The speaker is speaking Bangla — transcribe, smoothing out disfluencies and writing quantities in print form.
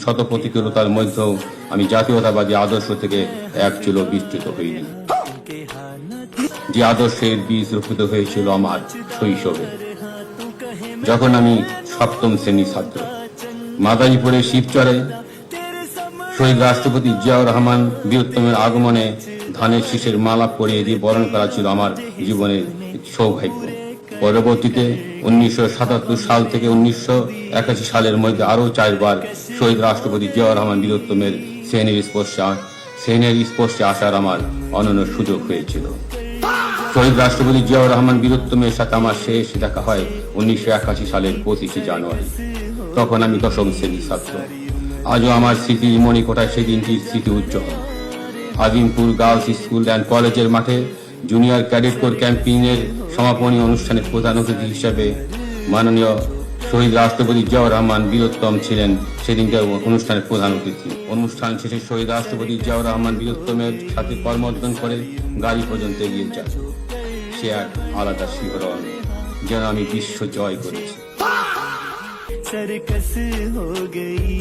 শত প্রতিকূলতার মধ্যেও আমি জাতীয়তাবাদী আদর্শ থেকে এক চুলো বিচ্যুত হইনি। যে আদর্শের বীজ রোপিত হয়েছিল আমার শৈশবে, যখন আমি সপ্তম শ্রেণীর ছাত্র। মাদারীপুরের শিবচরে শহীদ রাষ্ট্রপতি জিয়াউর রহমান বীরোত্তমের আগমনে ধানের শীষের মালা পরিয়ে দিয়ে বরণ করা ছিল আমার জীবনের সৌভাগ্য। পরবর্তীতে 1977 সাল থেকে 1981 সালের মধ্যে আরও 4 বার শহীদ রাষ্ট্রপতি জিয়াউর রহমান বীরোত্তমের সেনের স্পর্শে আসার আমার অনন্য সুযোগ হয়েছিল। শহীদ রাষ্ট্রপতি জিয়াউর রহমান বীরোত্তমের সাথে আমার শেষ দেখা হয় 1981 সালের 25 জানুয়ারি। তখন আমি 10ম শ্রেণীর ছাত্র। আজও আমার স্মৃতি মণিকোঠায় সেদিনটির স্মৃতি উজ্জ্বল। আজিমপুর গার্লস স্কুল অ্যান্ড কলেজের মাঠে জুনিয়র ক্যাডেট কোর ক্যাম্পেইনের সমাপনী অনুষ্ঠানে প্রধান অতিথি হিসেবে মাননীয় শহীদ রাষ্ট্রপতি জিয়াউর রহমান বীরোত্তম ছিলেন সেদিনকার অনুষ্ঠানের প্রধান অতিথি। অনুষ্ঠান শেষে শহীদ রাষ্ট্রপতি জিয়াউর রহমান বীরোত্তমের সাথে করমর্দন করে গাড়ি পর্যন্ত এগিয়ে যায়। সে এক আলাদা শিহরণ, যেন আমি বিশ্ব জয় করেছি।